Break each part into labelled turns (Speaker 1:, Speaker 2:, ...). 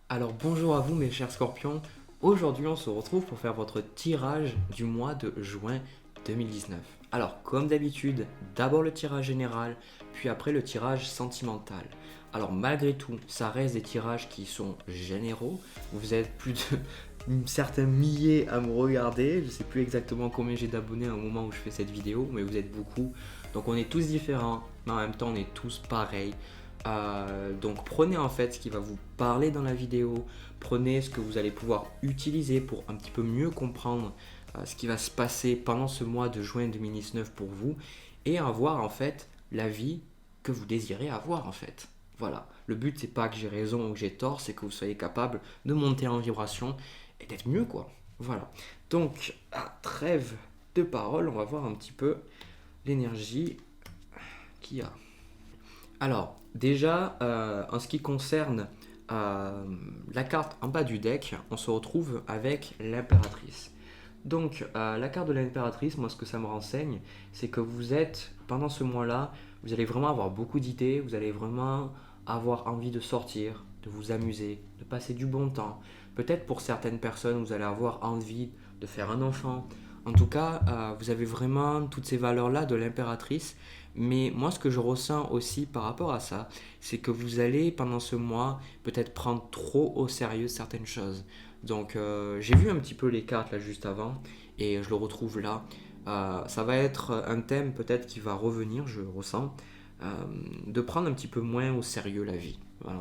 Speaker 1: Alors bonjour à vous mes chers scorpions, aujourd'hui on se retrouve pour faire votre tirage du mois de juin 2019. Alors comme d'habitude, d'abord le tirage général, puis après le tirage sentimental. Alors malgré tout, ça reste des tirages qui sont généraux, vous êtes plus de certains milliers à me regarder, je sais plus exactement combien j'ai d'abonnés au moment où je fais cette vidéo, mais vous êtes beaucoup, donc on est tous différents, mais en même temps on est tous pareils. Donc prenez en fait ce qui va vous parler dans la vidéo, prenez ce que vous allez pouvoir utiliser pour un petit peu mieux comprendre ce qui va se passer pendant ce mois de juin 2019 pour vous et avoir en fait la vie que vous désirez avoir en fait. Voilà, le but c'est pas que j'ai raison ou que j'ai tort, c'est que vous soyez capable de monter en vibration et d'être mieux quoi. Voilà, donc à trêve de parole, on va voir un petit peu l'énergie qu'il y a. Alors, déjà, en ce qui concerne la carte en bas du deck, on se retrouve avec l'impératrice. Donc, la carte de l'impératrice, moi, ce que ça me renseigne, c'est que vous êtes, pendant ce mois-là, vous allez vraiment avoir beaucoup d'idées, vous allez vraiment avoir envie de sortir, de vous amuser, de passer du bon temps. Peut-être pour certaines personnes, vous allez avoir envie de faire un enfant. En tout cas, vous avez vraiment toutes ces valeurs-là de l'impératrice. Mais moi, ce que je ressens aussi par rapport à ça, c'est que vous allez, pendant ce mois, peut-être prendre trop au sérieux certaines choses. Donc, j'ai vu un petit peu les cartes là juste avant, et je le retrouve là. Ça va être un thème peut-être qui va revenir, je ressens, euh, de prendre un petit peu moins au sérieux la vie. Voilà,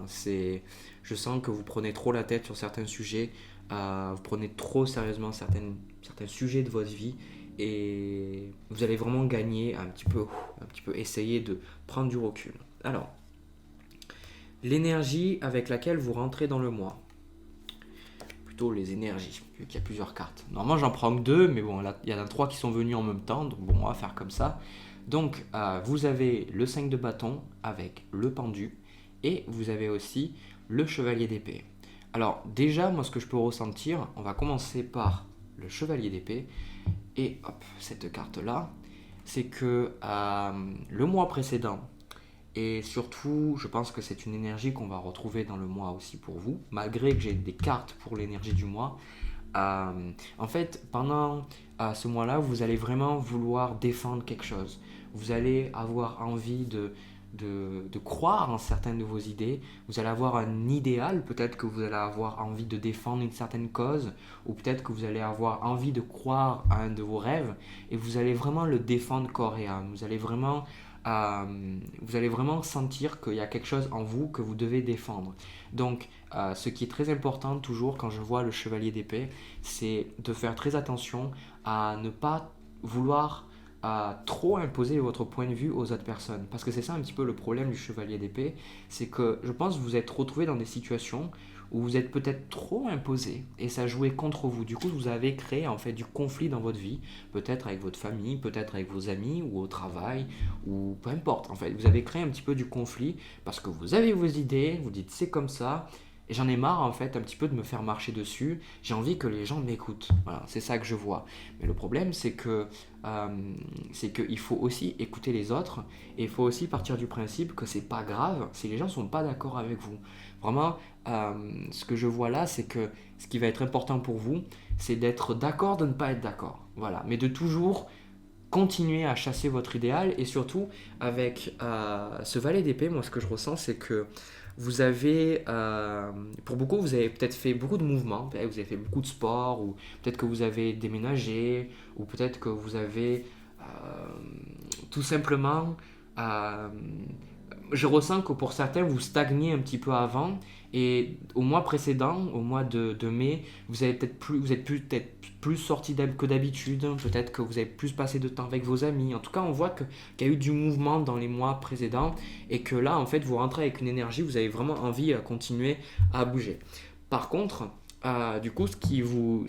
Speaker 1: je sens que vous prenez trop la tête sur certains sujets, vous prenez trop sérieusement certains sujets de votre vie, et vous allez vraiment gagner un petit peu essayer de prendre du recul. Alors, l'énergie avec laquelle vous rentrez dans le mois, plutôt les énergies, vu qu'il y a plusieurs cartes. Normalement, j'en prends que deux, mais bon, là, il y en a trois qui sont venus en même temps, donc bon, on va faire comme ça. Donc, vous avez le 5 de bâton avec le pendu, et vous avez aussi le chevalier d'épée. Alors, déjà, moi, ce que je peux ressentir, on va commencer par le chevalier d'épée, et hop, cette carte-là, c'est que le mois précédent, et surtout, je pense que c'est une énergie qu'on va retrouver dans le mois aussi pour vous, malgré que j'ai des cartes pour l'énergie du mois. En fait, pendant ce mois-là, vous allez vraiment vouloir défendre quelque chose. Vous allez avoir envie de croire en certaines de vos idées. Vous allez avoir un idéal, peut-être que vous allez avoir envie de défendre une certaine cause, ou peut-être que vous allez avoir envie de croire à un de vos rêves, et vous allez vraiment le défendre corps et âme. Vous allez vraiment sentir qu'il y a quelque chose en vous que vous devez défendre. Donc, ce qui est très important toujours quand je vois le chevalier d'épée, c'est de faire très attention à ne pas vouloir trop imposer votre point de vue aux autres personnes. Parce que c'est ça un petit peu le problème du chevalier d'épée, c'est que je pense que vous êtes retrouvé dans des situations où vous êtes peut-être trop imposé et ça jouait contre vous. Du coup, vous avez créé en fait du conflit dans votre vie, peut-être avec votre famille, peut-être avec vos amis ou au travail, ou peu importe. En fait, vous avez créé un petit peu du conflit parce que vous avez vos idées, vous dites c'est comme ça, et j'en ai marre en fait un petit peu de me faire marcher dessus. J'ai envie que les gens m'écoutent. Voilà, c'est ça que je vois. Mais le problème c'est qu'il faut aussi écouter les autres et il faut aussi partir du principe que c'est pas grave si les gens sont pas d'accord avec vous. Vraiment, ce que je vois là, c'est que ce qui va être important pour vous, c'est d'être d'accord, de ne pas être d'accord. Voilà, mais de toujours continuer à chasser votre idéal et surtout avec ce valet d'épée, moi ce que je ressens c'est que vous avez, pour beaucoup, vous avez peut-être fait beaucoup de mouvements, vous avez fait beaucoup de sport, ou peut-être que vous avez déménagé, ou peut-être que vous avez tout simplement euh, je ressens que pour certains, vous stagnez un petit peu avant. Et au mois précédent, au mois de mai, vous êtes peut-être plus sorti que d'habitude. Peut-être que vous avez plus passé de temps avec vos amis. En tout cas, on voit qu'il y a eu du mouvement dans les mois précédents. Et que là, en fait, vous rentrez avec une énergie, vous avez vraiment envie à continuer à bouger. Par contre, du coup, qui vous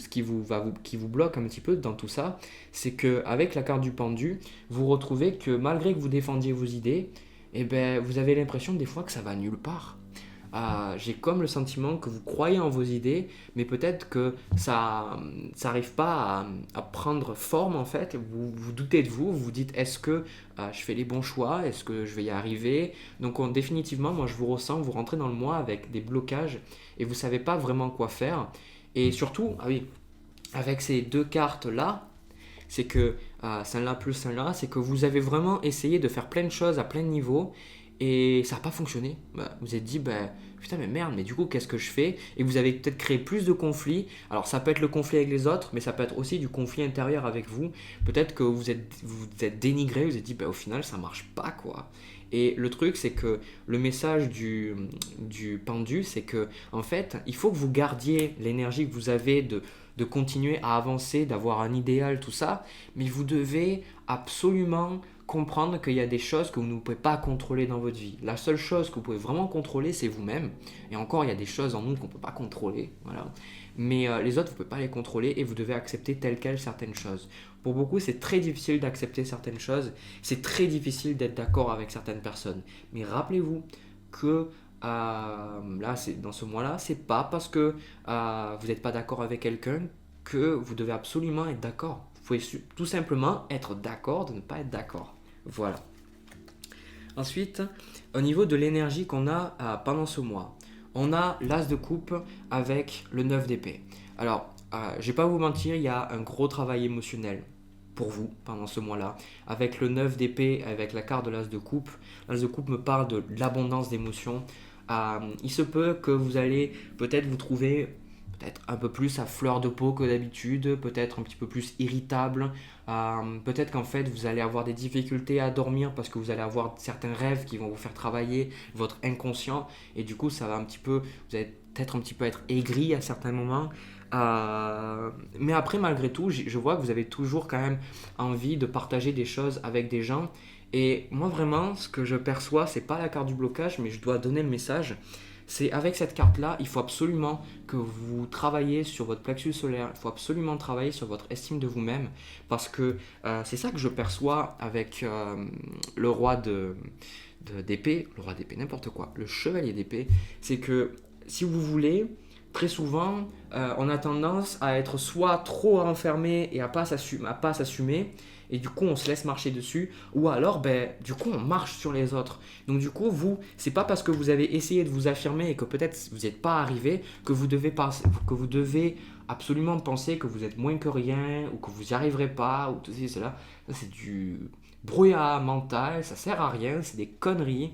Speaker 1: bloque un petit peu dans tout ça, c'est qu'avec la carte du pendu, vous retrouvez que malgré que vous défendiez vos idées, eh ben, vous avez l'impression des fois que ça va nulle part. j'ai comme le sentiment que vous croyez en vos idées, mais peut-être que ça n'arrive pas à prendre forme en fait. Vous doutez de vous, vous vous dites est-ce que je fais les bons choix, est-ce que je vais y arriver. Donc définitivement, moi je vous ressens, vous rentrez dans le mois avec des blocages et vous ne savez pas vraiment quoi faire. Et surtout, ah oui, avec ces deux cartes là, c'est que celle-là plus celle-là, c'est que vous avez vraiment essayé de faire plein de choses à plein de niveaux et ça n'a pas fonctionné. Vous êtes dit, putain, mais merde, mais du coup, qu'est-ce que je fais? Et vous avez peut-être créé plus de conflits. Alors, ça peut être le conflit avec les autres, mais ça peut être aussi du conflit intérieur avec vous. Peut-être que vous êtes dénigré, vous êtes dit, au final, ça marche pas, quoi. Et le truc, c'est que le message du pendu, c'est que, en fait, il faut que vous gardiez l'énergie que vous avez de continuer à avancer, d'avoir un idéal, tout ça, mais vous devez absolument comprendre qu'il y a des choses que vous ne pouvez pas contrôler dans votre vie. La seule chose que vous pouvez vraiment contrôler, c'est vous-même. Et encore, il y a des choses en nous qu'on ne peut pas contrôler. Voilà. Mais les autres, vous ne pouvez pas les contrôler et vous devez accepter telles quelles certaines choses. Pour beaucoup, c'est très difficile d'accepter certaines choses. C'est très difficile d'être d'accord avec certaines personnes. Mais rappelez-vous que là, dans ce mois-là, c'est pas parce que vous n'êtes pas d'accord avec quelqu'un que vous devez absolument être d'accord. Vous pouvez tout simplement être d'accord de ne pas être d'accord. Voilà. Ensuite, au niveau de l'énergie qu'on a pendant ce mois, on a l'as de coupe avec le 9 d'épée. Alors, je ne vais pas vous mentir, il y a un gros travail émotionnel pour vous pendant ce mois-là. Avec le 9 d'épée, avec la carte de l'as de coupe me parle de l'abondance d'émotions. Il se peut que vous allez peut-être vous trouver peut-être un peu plus à fleur de peau que d'habitude, peut-être un petit peu plus irritable, peut-être qu'en fait vous allez avoir des difficultés à dormir parce que vous allez avoir certains rêves qui vont vous faire travailler votre inconscient et du coup ça va un petit peu, vous allez peut-être un petit peu être aigri à certains moments. Mais après malgré tout, je vois que vous avez toujours quand même envie de partager des choses avec des gens et moi vraiment ce que je perçois c'est pas la carte du blocage mais je dois donner le message. C'est avec cette carte-là, il faut absolument que vous travaillez sur votre plexus solaire, il faut absolument travailler sur votre estime de vous-même, parce que c'est ça que je perçois avec le roi d'épée, le roi d'épée, n'importe quoi, le chevalier d'épée, c'est que si vous voulez, très souvent, on a tendance à être soit trop enfermé et à pas s'assumer, et du coup on se laisse marcher dessus, ou alors du coup on marche sur les autres. Donc du coup c'est pas parce que vous avez essayé de vous affirmer et que peut-être vous n'êtes pas arrivé que vous devez absolument penser que vous êtes moins que rien ou que vous n'y arriverez pas ou tout cela. Ça c'est du brouillard mental, ça sert à rien, c'est des conneries.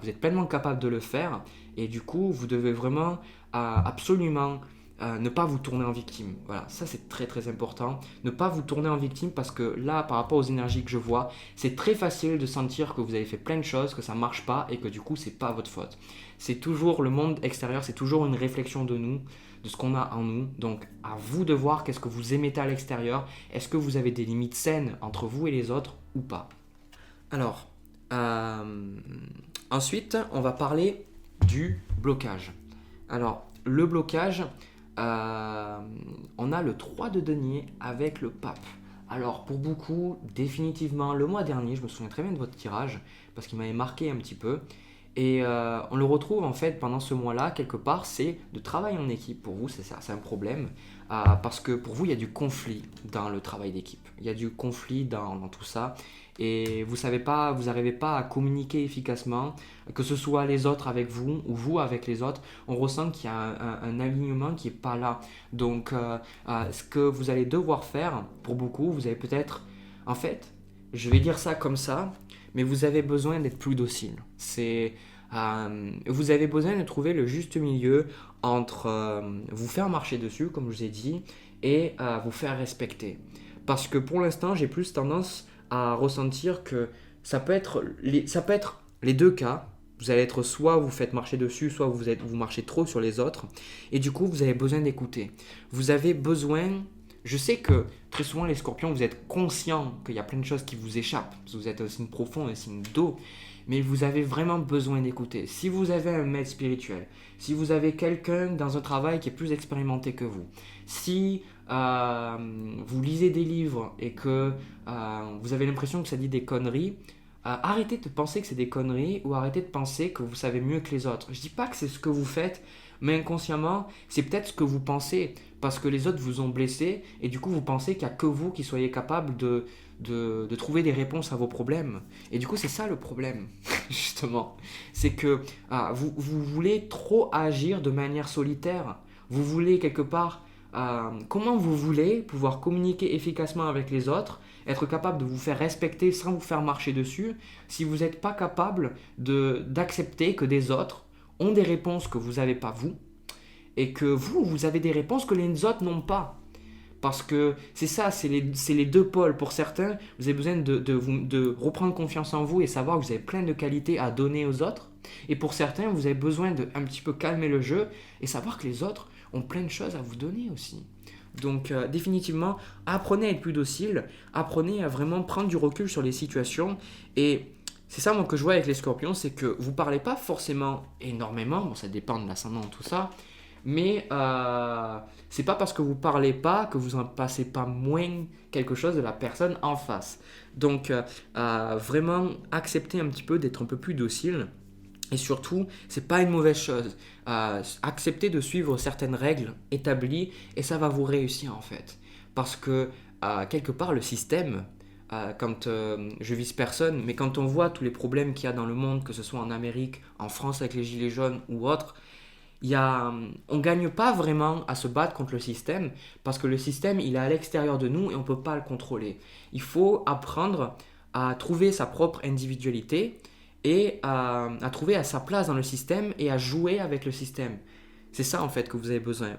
Speaker 1: Vous êtes pleinement capable de le faire et du coup vous devez vraiment absolument ne pas vous tourner en victime. Voilà, ça c'est très très important. Ne pas vous tourner en victime parce que là, par rapport aux énergies que je vois, c'est très facile de sentir que vous avez fait plein de choses, que ça marche pas et que du coup c'est pas votre faute. C'est toujours le monde extérieur, c'est toujours une réflexion de nous, de ce qu'on a en nous. Donc à vous de voir qu'est-ce que vous émettez à l'extérieur. Est-ce que vous avez des limites saines entre vous et les autres ou pas? Alors, ensuite, on va parler du blocage. Alors, le blocage, on a le 3 de denier avec le pape. Alors pour beaucoup, définitivement, le mois dernier, je me souviens très bien de votre tirage parce qu'il m'avait marqué un petit peu. Et on le retrouve en fait pendant ce mois-là, quelque part, c'est de travail en équipe. Pour vous, c'est un problème parce que pour vous, il y a du conflit dans le travail d'équipe. Il y a du conflit dans tout ça. Et vous n'arrivez pas à communiquer efficacement, que ce soit les autres avec vous ou vous avec les autres. On ressent qu'il y a un alignement qui n'est pas là. Donc, ce que vous allez devoir faire, pour beaucoup, vous allez peut-être, en fait, je vais dire ça comme ça, mais vous avez besoin d'être plus docile. Vous avez besoin de trouver le juste milieu entre vous faire marcher dessus, comme je vous ai dit, et vous faire respecter. Parce que pour l'instant, j'ai plus tendance à ressentir que ça peut être les deux cas. Vous allez être soit vous faites marcher dessus, soit vous marchez trop sur les autres. Et du coup, vous avez besoin d'écouter. Vous avez besoin... Je sais que très souvent, les scorpions, vous êtes conscients qu'il y a plein de choses qui vous échappent. Parce que vous êtes un signe profond, un signe d'eau. Mais vous avez vraiment besoin d'écouter. Si vous avez un maître spirituel, si vous avez quelqu'un dans un travail qui est plus expérimenté que vous, si vous lisez des livres et que vous avez l'impression que ça dit des conneries, arrêtez de penser que c'est des conneries ou arrêtez de penser que vous savez mieux que les autres. Je dis pas que c'est ce que vous faites, mais inconsciemment, c'est peut-être ce que vous pensez parce que les autres vous ont blessé et du coup vous pensez qu'il n'y a que vous qui soyez capable de trouver des réponses à vos problèmes. Et du coup, c'est ça le problème, justement. C'est que vous voulez trop agir de manière solitaire. Vous voulez quelque part... comment vous voulez pouvoir communiquer efficacement avec les autres, être capable de vous faire respecter sans vous faire marcher dessus, si vous n'êtes pas capable d'accepter que des autres ont des réponses que vous n'avez pas vous, et que vous avez des réponses que les autres n'ont pas. Parce que c'est ça, c'est les deux pôles. Pour certains, vous avez besoin de reprendre confiance en vous et savoir que vous avez plein de qualités à donner aux autres. Et pour certains, vous avez besoin de un petit peu calmer le jeu et savoir que les autres ont plein de choses à vous donner aussi. Donc définitivement, apprenez à être plus docile, apprenez à vraiment prendre du recul sur les situations. Et c'est ça moi que je vois avec les scorpions, c'est que vous ne parlez pas forcément énormément, bon ça dépend de l'ascendant, tout ça, mais c'est pas parce que vous parlez pas que vous en passez pas moins quelque chose de la personne en face. Donc vraiment accepter un petit peu d'être un peu plus docile. Et surtout, c'est pas une mauvaise chose. Acceptez de suivre certaines règles établies et ça va vous réussir en fait. Parce que quelque part, le système, quand je vise personne, mais quand on voit tous les problèmes qu'il y a dans le monde, que ce soit en Amérique, en France avec les gilets jaunes ou autres, on ne gagne pas vraiment à se battre contre le système parce que le système, il est à l'extérieur de nous et on ne peut pas le contrôler. Il faut apprendre à trouver sa propre individualité et à trouver à sa place dans le système et à jouer avec le système. C'est ça en fait que vous avez besoin.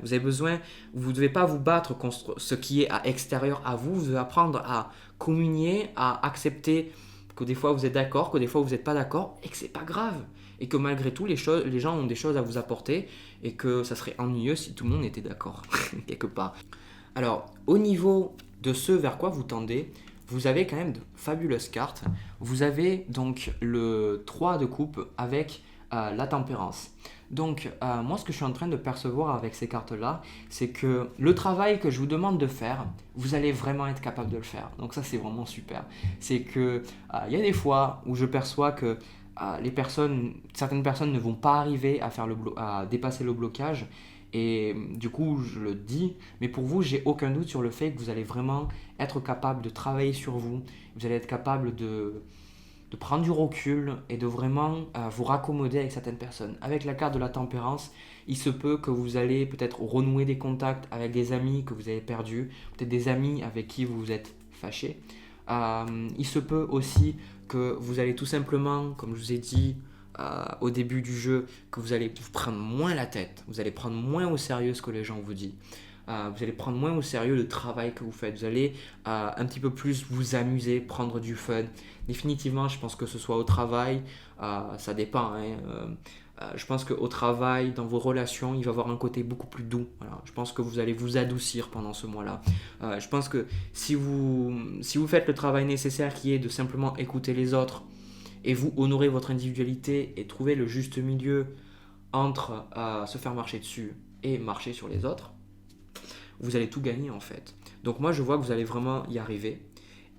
Speaker 1: Vous ne devez pas vous battre contre ce qui est à extérieur à vous. Vous devez apprendre à communier, à accepter que des fois vous êtes d'accord, que des fois vous n'êtes pas d'accord et que c'est pas grave. Et que malgré tout, les gens ont des choses à vous apporter et que ça serait ennuyeux si tout le monde était d'accord, quelque part. Alors, au niveau de ce vers quoi vous tendez, vous avez quand même de fabuleuses cartes. Vous avez donc le 3 de coupe avec la tempérance. Donc, moi, ce que je suis en train de percevoir avec ces cartes-là, c'est que le travail que je vous demande de faire, vous allez vraiment être capable de le faire. Donc ça, c'est vraiment super. C'est que y a des fois où je perçois que certaines personnes ne vont pas arriver à dépasser le blocage. Et du coup, je le dis, mais pour vous, j'ai aucun doute sur le fait que vous allez vraiment être capable de travailler sur vous. Vous allez être capable de prendre du recul et de vraiment vous raccommoder avec certaines personnes. Avec la carte de la tempérance, il se peut que vous allez peut-être renouer des contacts avec des amis que vous avez perdus, peut-être des amis avec qui vous vous êtes fâché. Il se peut aussi que vous allez tout simplement, comme je vous ai dit au début du jeu, que vous allez vous prendre moins la tête, vous allez prendre moins au sérieux ce que les gens vous disent. Vous allez prendre moins au sérieux le travail que vous faites. Vous allez un petit peu plus vous amuser, prendre du fun. Définitivement, je pense que ce soit au travail, ça dépend. Je pense qu'au travail, dans vos relations, il va y avoir un côté beaucoup plus doux. Voilà. Je pense que vous allez vous adoucir pendant ce mois-là. Je pense que si vous faites le travail nécessaire qui est de simplement écouter les autres et vous honorer votre individualité et trouver le juste milieu entre se faire marcher dessus et marcher sur les autres, vous allez tout gagner en fait. Donc moi je vois que vous allez vraiment y arriver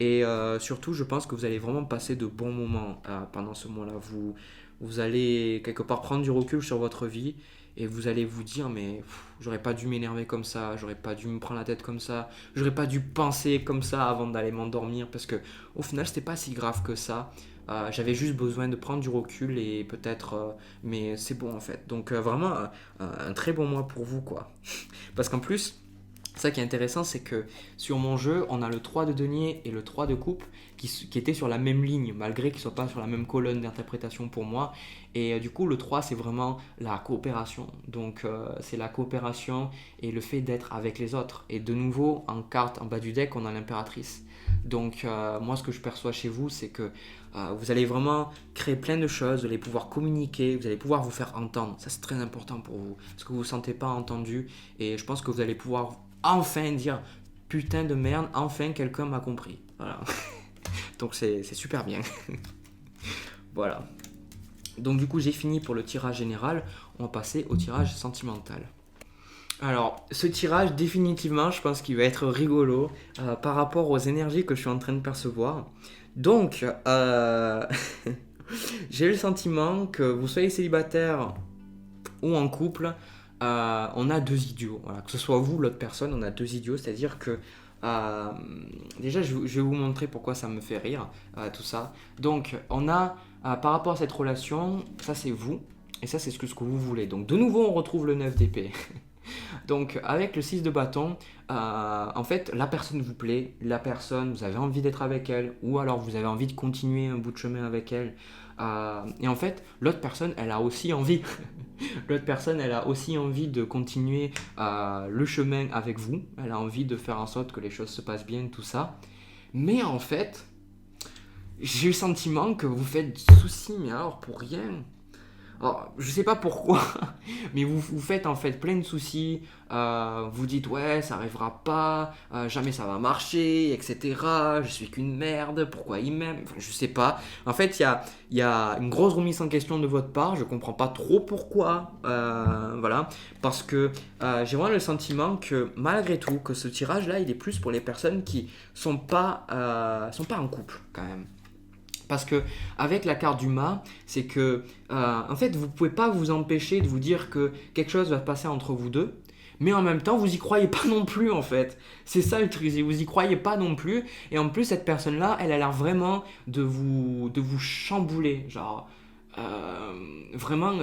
Speaker 1: et surtout je pense que vous allez vraiment passer de bons moments pendant ce mois-là. Vous allez quelque part prendre du recul sur votre vie et vous allez vous dire mais j'aurais pas dû m'énerver comme ça, j'aurais pas dû me prendre la tête comme ça, j'aurais pas dû penser comme ça avant d'aller m'endormir parce que au final c'était pas si grave que ça. J'avais juste besoin de prendre du recul et peut-être mais c'est bon en fait. Donc vraiment un très bon mois pour vous quoi. Parce qu'en plus ça qui est intéressant, c'est que sur mon jeu, on a le 3 de denier et le 3 de coupe qui étaient sur la même ligne, malgré qu'ils ne soient pas sur la même colonne d'interprétation pour moi. Et du coup, le 3, c'est vraiment la coopération. Donc, c'est la coopération et le fait d'être avec les autres. Et de nouveau, en carte, en bas du deck, on a l'impératrice. Donc, moi, ce que je perçois chez vous, c'est que vous allez vraiment créer plein de choses, vous allez pouvoir communiquer, vous allez pouvoir vous faire entendre. Ça, c'est très important pour vous, parce que vous ne vous sentez pas entendu. Et je pense que vous allez pouvoir enfin dire putain de merde, enfin quelqu'un m'a compris. Voilà. Donc c'est super bien. Voilà. Donc du coup j'ai fini pour le tirage général. On va passer au tirage sentimental. Alors ce tirage définitivement je pense qu'il va être rigolo par rapport aux énergies que je suis en train de percevoir. Donc, j'ai le sentiment que vous soyez célibataire ou en couple, on a deux idiots. Voilà. Que ce soit vous ou l'autre personne, on a deux idiots. C'est-à-dire que euh, déjà, je vais vous montrer pourquoi ça me fait rire, tout ça. Donc, on a, par rapport à cette relation, ça c'est vous, et ça c'est ce que vous voulez. Donc, de nouveau, on retrouve le 9 d'épée. Donc, avec le 6 de bâton, en fait, la personne vous plaît, la personne, vous avez envie d'être avec elle, ou alors vous avez envie de continuer un bout de chemin avec elle. Et en fait, l'autre personne, elle a aussi envie. L'autre personne, elle a aussi envie de continuer le chemin avec vous. Elle a envie de faire en sorte que les choses se passent bien, tout ça. Mais en fait, j'ai le sentiment que vous faites du souci, mais alors pour rien. Alors, je sais pas pourquoi, mais vous faites en fait plein de soucis. Vous dites ouais, ça arrivera pas, jamais ça va marcher, etc. Je suis qu'une merde, pourquoi il m'aime? Enfin, je sais pas. En fait, il y a une grosse remise en question de votre part. Je comprends pas trop pourquoi. Voilà. Parce que j'ai vraiment le sentiment que malgré tout, que ce tirage-là, il est plus pour les personnes qui sont pas en couple quand même. Parce que avec la carte du mât, c'est que en fait vous pouvez pas vous empêcher de vous dire que quelque chose va se passer entre vous deux, mais en même temps vous y croyez pas non plus en fait. C'est ça le truc, vous y croyez pas non plus, et en plus cette personne-là, elle a l'air vraiment de vous chambouler, genre vraiment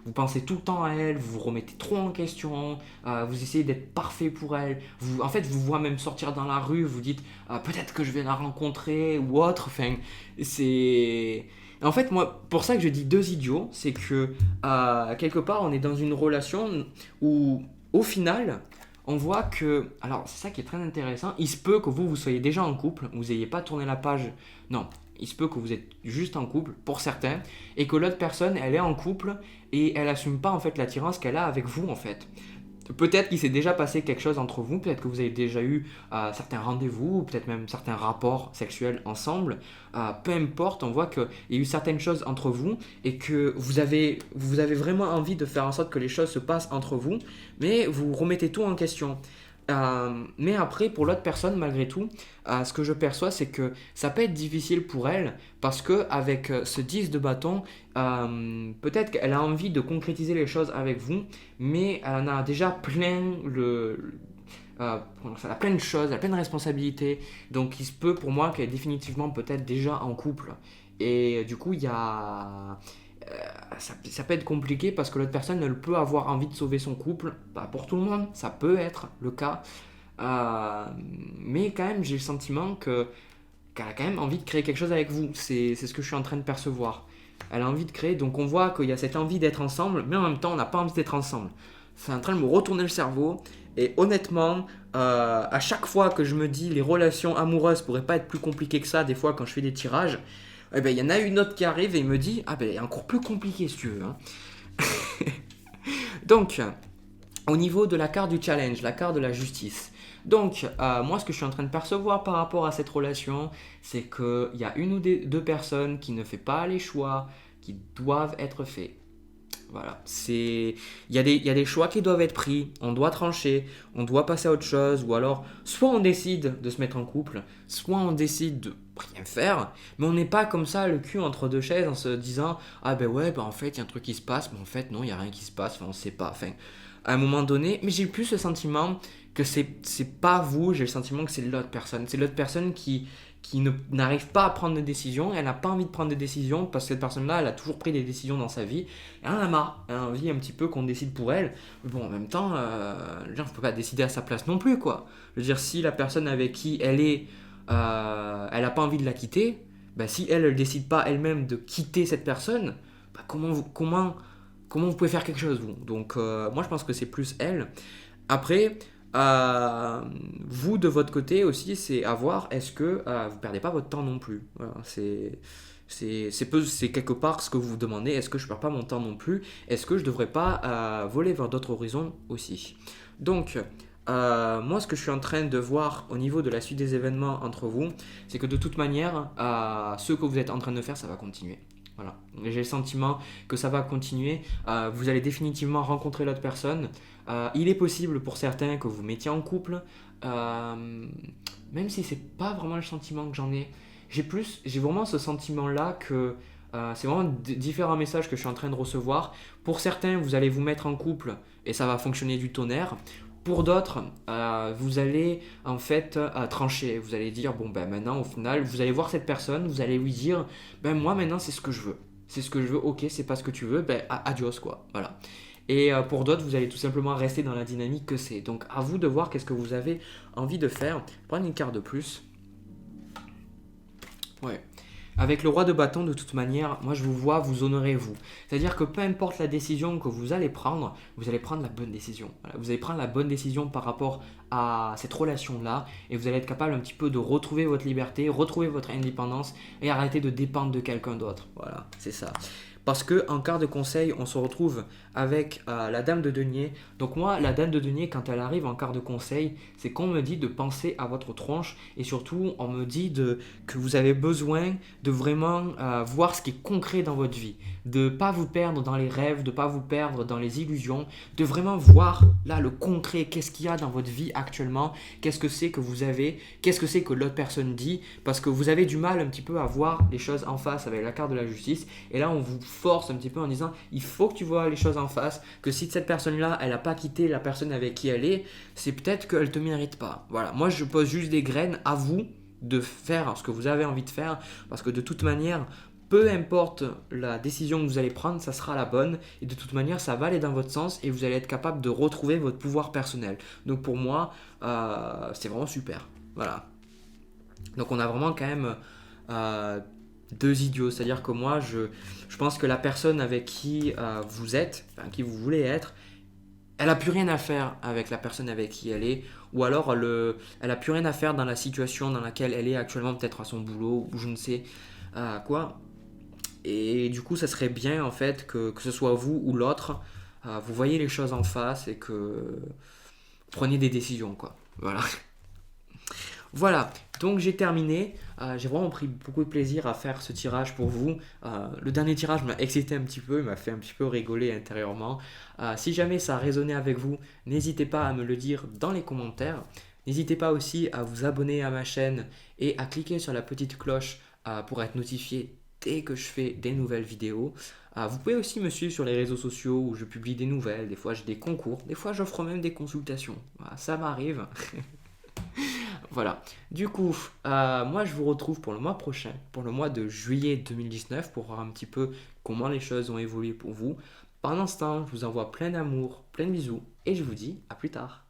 Speaker 1: vous pensez tout le temps à elle, vous vous remettez trop en question, vous essayez d'être parfait pour elle. En fait, vous voyez même sortir dans la rue, vous dites peut-être que je vais la rencontrer ou autre. Enfin, c'est. En fait, moi, pour ça que je dis deux idiots, c'est que quelque part, on est dans une relation où, au final, on voit que. Alors, c'est ça qui est très intéressant. Il se peut que vous soyez déjà en couple, vous n'ayez pas tourné la page. Non, il se peut que vous êtes juste en couple, pour certains, et que l'autre personne, elle est en couple et elle assume pas en fait l'attirance qu'elle a avec vous en fait. Peut-être qu'il s'est déjà passé quelque chose entre vous, peut-être que vous avez déjà eu certains rendez-vous, ou peut-être même certains rapports sexuels ensemble. Peu importe, on voit qu'il y a eu certaines choses entre vous et que vous avez vraiment envie de faire en sorte que les choses se passent entre vous, mais vous remettez tout en question. Mais après, pour l'autre personne, malgré tout, ce que je perçois, c'est que ça peut être difficile pour elle parce que avec ce 10 de bâton, peut-être qu'elle a envie de concrétiser les choses avec vous, mais elle en a déjà plein elle a plein de choses, elle a plein de responsabilités. Donc il se peut pour moi qu'elle est définitivement peut-être déjà en couple. Et du coup, il y a ça peut être compliqué parce que l'autre personne, elle peut avoir envie de sauver son couple. Pas pour tout le monde, ça peut être le cas. Euh, mais quand même, j'ai le sentiment qu'elle a quand même envie de créer quelque chose avec vous. C'est ce que je suis en train de percevoir. Elle a envie de créer, donc on voit qu'il y a cette envie d'être ensemble, mais en même temps, on n'a pas envie d'être ensemble. C'est en train de me retourner le cerveau. Et honnêtement, à chaque fois que je me dis les relations amoureuses pourraient pas être plus compliquées que ça, des fois quand je fais des tirages, eh ben, il y en a une autre qui arrive et il me dit ah ben, il est encore plus compliqué si tu veux. Hein. Donc, au niveau de la carte du challenge, la carte de la justice. Donc, moi, ce que je suis en train de percevoir par rapport à cette relation, c'est qu'il y a une ou deux personnes qui ne font pas les choix qui doivent être faits. Voilà, il y a des choix qui doivent être pris, on doit trancher, on doit passer à autre chose, ou alors soit on décide de se mettre en couple, soit on décide de rien faire, mais on n'est pas comme ça le cul entre deux chaises en se disant ah ben ouais, ben en fait il y a un truc qui se passe, mais en fait non, il n'y a rien qui se passe, enfin on sait pas, enfin à un moment donné, mais j'ai plus le sentiment que c'est pas vous, j'ai le sentiment que c'est l'autre personne qui n'arrive pas à prendre de décision, elle n'a pas envie de prendre des décisions parce que cette personne-là, elle a toujours pris des décisions dans sa vie, et elle en a marre, elle a envie un petit peu qu'on décide pour elle, mais bon, en même temps, je veux dire, on peut pas décider à sa place non plus, quoi. Je veux dire, si la personne avec qui elle est, elle n'a pas envie de la quitter, bah, si elle ne décide pas elle-même de quitter cette personne, bah, comment vous pouvez faire quelque chose, vous? Donc, moi, je pense que c'est plus elle. Après, vous de votre côté aussi, c'est à voir, est-ce que vous perdez pas votre temps non plus? Voilà, c'est quelque part ce que vous vous demandez, est-ce que je perds pas mon temps non plus? Est-ce que je devrais pas voler vers d'autres horizons aussi? Donc, moi, ce que je suis en train de voir au niveau de la suite des événements entre vous, c'est que de toute manière, ce que vous êtes en train de faire, ça va continuer. Voilà. J'ai le sentiment que ça va continuer. Vous allez définitivement rencontrer l'autre personne. Il est possible pour certains que vous mettiez en couple, même si c'est pas vraiment le sentiment que j'en ai. j'ai vraiment ce sentiment-là que c'est vraiment différents messages que je suis en train de recevoir. Pour certains, vous allez vous mettre en couple et ça va fonctionner du tonnerre. Pour d'autres, vous allez en fait trancher. Vous allez dire, bon ben maintenant au final, vous allez voir cette personne, vous allez lui dire, ben moi maintenant c'est ce que je veux. C'est ce que je veux, ok, c'est pas ce que tu veux, ben adios quoi. Voilà. Et pour d'autres, vous allez tout simplement rester dans la dynamique que c'est. Donc à vous de voir qu'est-ce que vous avez envie de faire. Prenez une carte de plus. Ouais. Avec le roi de bâton, de toute manière, moi je vous vois, vous honorez-vous. C'est-à-dire que peu importe la décision que vous allez prendre la bonne décision. Voilà, vous allez prendre la bonne décision par rapport à cette relation-là et vous allez être capable un petit peu de retrouver votre liberté, retrouver votre indépendance et arrêter de dépendre de quelqu'un d'autre. Voilà, c'est ça. Parce que en quart de conseil, on se retrouve avec la dame de denier. Donc moi, la dame de denier, quand elle arrive en quart de conseil, c'est qu'on me dit de penser à votre tronche et surtout, on me dit que vous avez besoin de vraiment voir ce qui est concret dans votre vie. De ne pas vous perdre dans les rêves, de ne pas vous perdre dans les illusions, de vraiment voir là le concret, qu'est-ce qu'il y a dans votre vie actuellement, qu'est-ce que c'est que vous avez, qu'est-ce que c'est que l'autre personne dit, parce que vous avez du mal un petit peu à voir les choses en face avec la carte de la justice. Et là, on vous force un petit peu en disant il faut que tu vois les choses en face, que si cette personne-là, elle n'a pas quitté la personne avec qui elle est, c'est peut-être qu'elle ne te mérite pas. Voilà, moi je pose juste des graines à vous de faire ce que vous avez envie de faire, parce que de toute manière, peu importe la décision que vous allez prendre, ça sera la bonne, et de toute manière, ça va aller dans votre sens, et vous allez être capable de retrouver votre pouvoir personnel. Donc pour moi, c'est vraiment super. Voilà. Donc on a vraiment quand même deux idiots, c'est-à-dire que moi, je pense que la personne avec qui vous êtes, enfin, qui vous voulez être, elle n'a plus rien à faire avec la personne avec qui elle est, ou alors elle n'a plus rien à faire dans la situation dans laquelle elle est actuellement, peut-être à son boulot, ou je ne sais quoi. Et du coup, ça serait bien en fait que ce soit vous ou l'autre, vous voyez les choses en face et que vous preniez des décisions, quoi. Voilà. Voilà, donc j'ai terminé. J'ai vraiment pris beaucoup de plaisir à faire ce tirage pour vous. Le dernier tirage m'a excité un petit peu, il m'a fait un petit peu rigoler intérieurement. Si jamais ça a résonné avec vous, n'hésitez pas à me le dire dans les commentaires. N'hésitez pas aussi à vous abonner à ma chaîne et à cliquer sur la petite cloche pour être notifié dès que je fais des nouvelles vidéos. Vous pouvez aussi me suivre sur les réseaux sociaux où je publie des nouvelles. Des fois j'ai des concours, des fois j'offre même des consultations. Voilà, ça m'arrive. Voilà. Du coup, moi je vous retrouve pour le mois prochain, pour le mois de juillet 2019, pour voir un petit peu comment les choses ont évolué pour vous. Pendant ce temps, je vous envoie plein d'amour, plein de bisous, et je vous dis à plus tard.